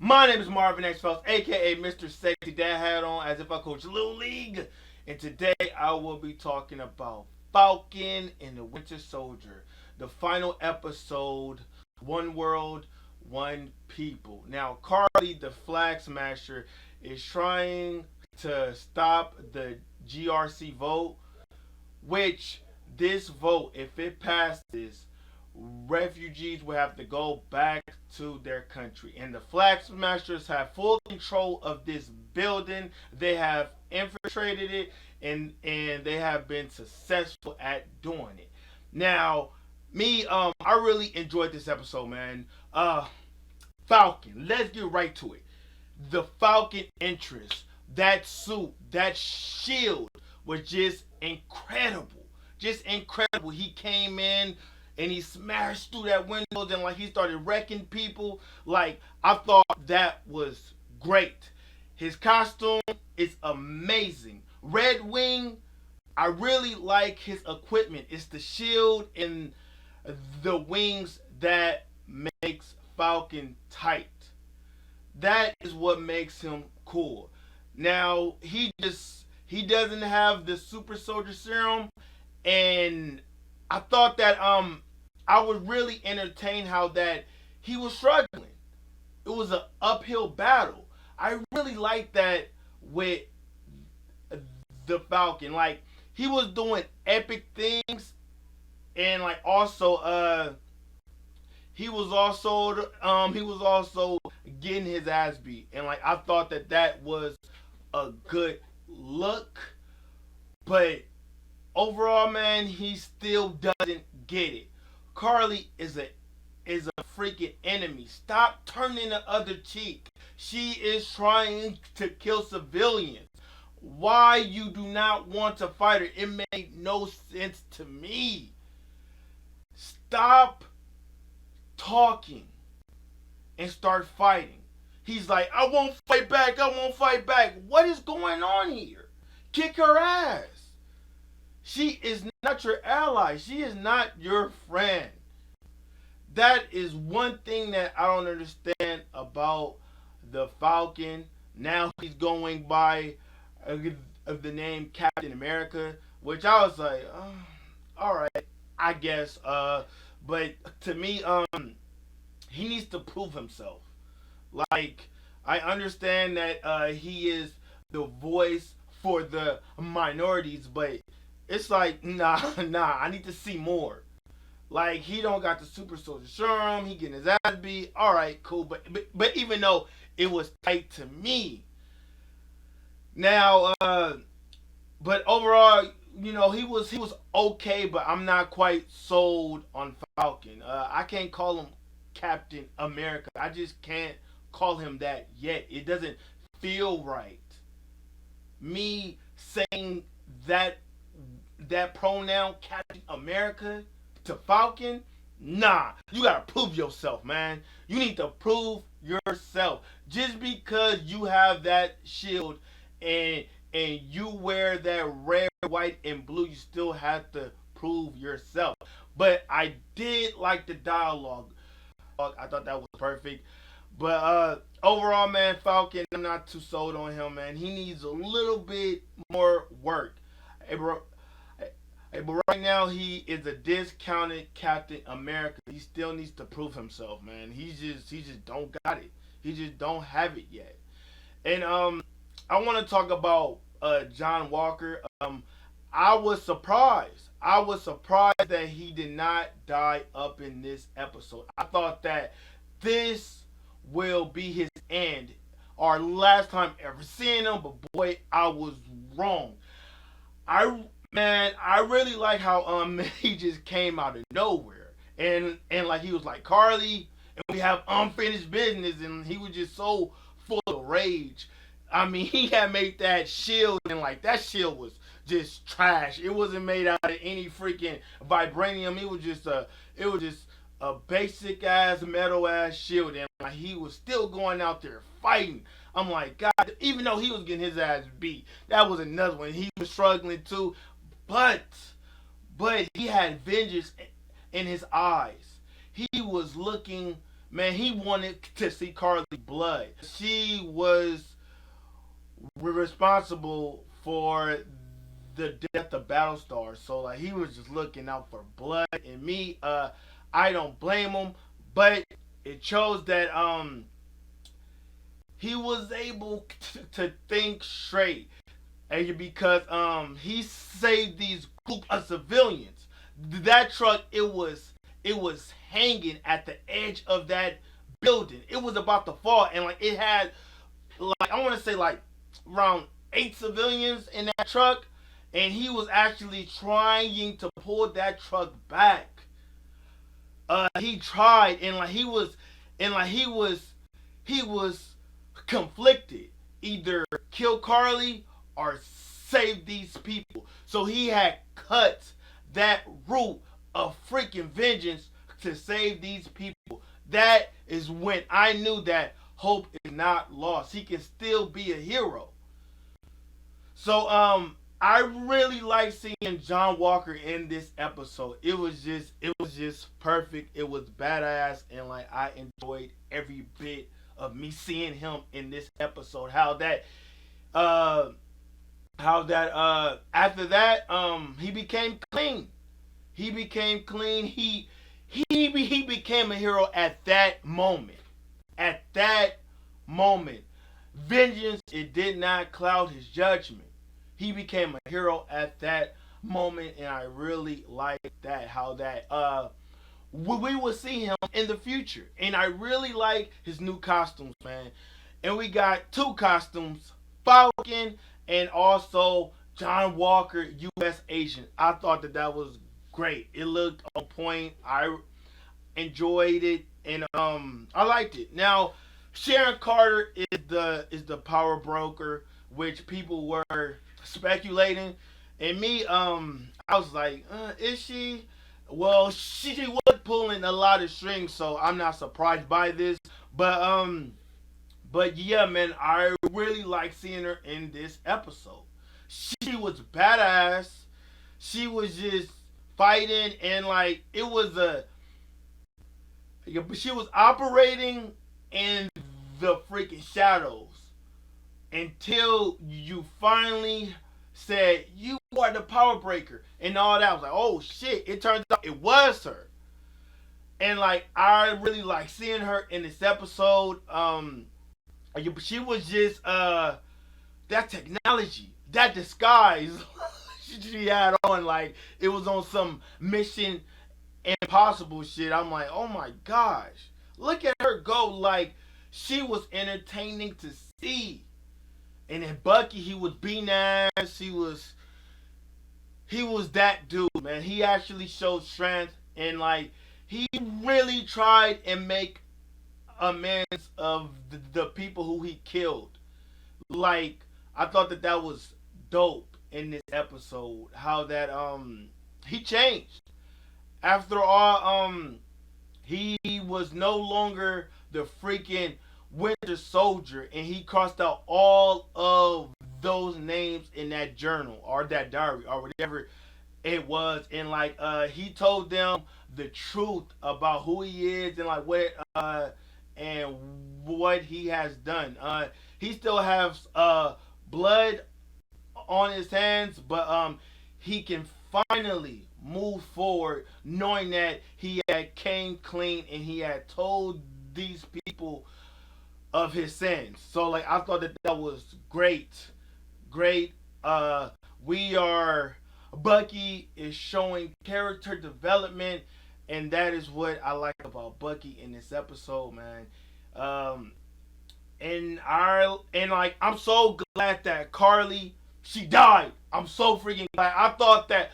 My name is Marvin XFiles, aka Mr. Sexy Dad Hat on, as if I coach Little League. And today I will be talking about Falcon and the Winter Soldier, the final episode, One World, One People. Now, Carly, the Flag Smasher, is trying to stop the GRC vote, which this vote, if it passes, refugees will have to go back to their country. And the Flag Smashers have full control of this building. They have infiltrated it and they have been successful at doing it. Now, I really enjoyed this episode, man. Falcon, let's get right to it. The Falcon interest, that suit, that shield was just incredible. Just incredible. He came in and he smashed through that window and like he started wrecking people. Like, I thought that was great. His costume is amazing. Red Wing, I really like his equipment. It's the shield and the wings that makes Falcon tight. That is what makes him cool. Now, he doesn't have the super soldier serum, and I thought that I was really entertained how that he was struggling. It was an uphill battle. I really like that with the Falcon. Like, he was doing epic things, and like also he was also getting his ass beat, and like I thought that was a good look, but overall, man, he still doesn't get it. Carly is a freaking enemy. Stop turning the other cheek. She is trying to kill civilians. Why you do not want to fight her? It made no sense to me. Stop talking and start fighting. He's like, I won't fight back. I won't fight back. What is going on here? Kick her ass. She is not your ally. She is not your friend. That is one thing that I don't understand about the Falcon. Now he's going by the name Captain America, which I was like, all right, I guess. But to me, he needs to prove himself. Like, I understand that he is the voice for the minorities, but it's like, nah, I need to see more. Like, he don't got the super soldier serum, he getting his ass beat. Alright, cool. But even though it was tight to me. Now, but overall, you know, he was okay, but I'm not quite sold on Falcon. I can't call him Captain America. I just can't call him that yet. It doesn't feel right. Me saying that pronoun Captain America to Falcon, nah. You gotta prove yourself, man. You need to prove yourself. Just because you have that shield and you wear that red, white, and blue, you still have to prove yourself. But I did like the dialogue. I thought that was perfect. But overall, man, Falcon, I'm not too sold on him, man. He needs a little bit more work. Hey, bro. But right now, he is a discounted Captain America. He still needs to prove himself, man. He just don't got it. He just don't have it yet. And I want to talk about John Walker. I was surprised. I was surprised that he did not die up in this episode. I thought that this will be his end, our last time ever seeing him. But boy, I was wrong. I really like how he just came out of nowhere and like he was like, Carly, and we have unfinished business, and he was just so full of rage. I mean, he had made that shield, and like that shield was just trash. It wasn't made out of any freaking vibranium. It was just a basic ass metal ass shield, and like, he was still going out there fighting. I'm like, God, even though he was getting his ass beat, that was another one. He was struggling too. But he had vengeance in his eyes. He was looking man, he wanted to see Carly blood. She was responsible for the death of Battlestar. So like he was just looking out for blood. And me, I don't blame him, but it shows that he was able to think straight. And because he saved these group of civilians. That truck, it was hanging at the edge of that building. It was about to fall, and like it had like I want to say like around 8 civilians in that truck, and he was actually trying to pull that truck back. He tried, and he was conflicted, either kill Carly or save these people. So he had cut that route of freaking vengeance to save these people. That is when I knew that hope is not lost. He can still be a hero. So I really like seeing John Walker in this episode. It was just perfect. It was badass, and like I enjoyed every bit of me seeing him in this episode. Uh after that he became clean. He became clean. He became a hero at that moment. At that moment, vengeance, it did not cloud his judgment. He became a hero at that moment, and I really like that. How that we will see him in the future, and I really like his new costumes, man. And we got two costumes: Falcon and also John Walker, U.S. Agent. I thought that was great. It looked on point. I enjoyed it, and I liked it. Now, Sharon Carter is the power broker, which people were speculating, and me, I was like, is she? Well, she was pulling a lot of strings, so I'm not surprised by this. But yeah, man, I really like seeing her in this episode. She was badass. She was just fighting, and like it was a she was operating in the freaking shadows until you finally said you are the power breaker and all that. I was like, oh shit! It turns out it was her, and like I really like seeing her in this episode. She was just that technology, that disguise she had on, like it was on some Mission Impossible shit. I'm like, oh my gosh, look at her go! Like she was entertaining to see. And then Bucky, he was being ass. He was that dude, man. He actually showed strength, and like he really tried and make amends of the people who he killed. Like I thought that was dope in this episode. How that he changed after all. He was no longer the freaking Winter Soldier, and he crossed out all of those names in that journal or that diary or whatever it was, and like he told them the truth about who he is and like and what he has done. He still has blood on his hands, but he can finally move forward, knowing that he had came clean and he had told these people of his sins. So like I thought that was great, great. We are Bucky is showing character development, and that is what I like about Bucky in this episode, man. Um, and like I'm so glad that Carly she died. I'm so freaking glad. I thought that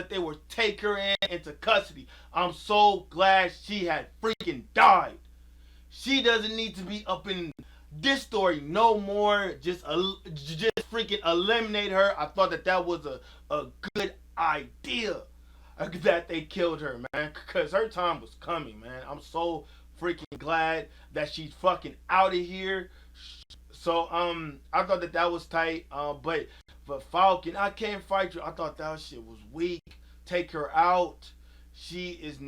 they would take her into custody. I'm so glad she had freaking died. She doesn't need to be up in this story no more. Just freaking eliminate her. I thought that was a good idea that they killed her, man, because her time was coming, man. I'm so freaking glad that she's fucking out of here. So I thought that was tight. But Falcon, I can't fight you. I thought that shit was weak. Take her out. She is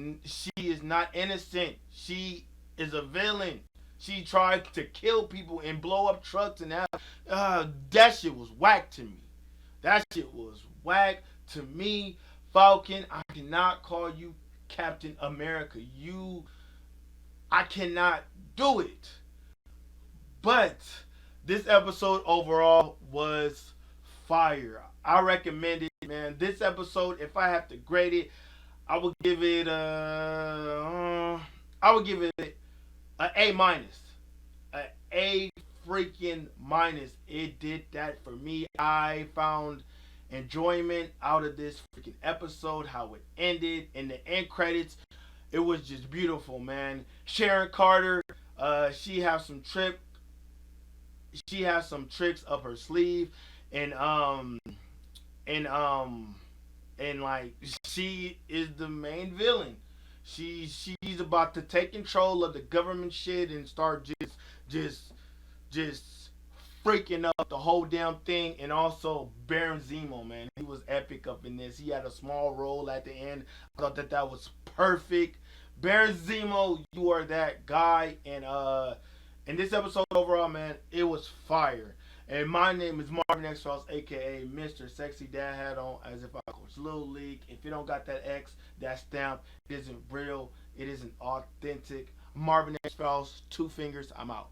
not innocent. She is a villain. She tried to kill people and blow up trucks and that shit was whack to me. That shit was whack to me. Falcon, I cannot call you Captain America. I cannot do it. But this episode overall was fire. I recommend it, man. This episode, if I have to grade it, I would give it I would give it a A minus. A A freaking minus. It did that for me. I found enjoyment out of this freaking episode, how it ended, in the end credits. It was just beautiful, man. Sharon Carter, she has some tricks up her sleeve, and and um and like she is the main villain. She's about to take control of the government shit and start just just freaking up the whole damn thing. And also Baron Zemo, man, he was epic up in this. He had a small role at the end. I thought that was perfect. Baron Zemo, you are that guy. And in this episode overall, man, it was fire. And my name is Marvin XFiles, aka Mr. Sexy Dad Hat On, as if I coach Little League. If you don't got that X, that stamp, it isn't real, it isn't authentic. Marvin XFiles, 2 fingers, I'm out.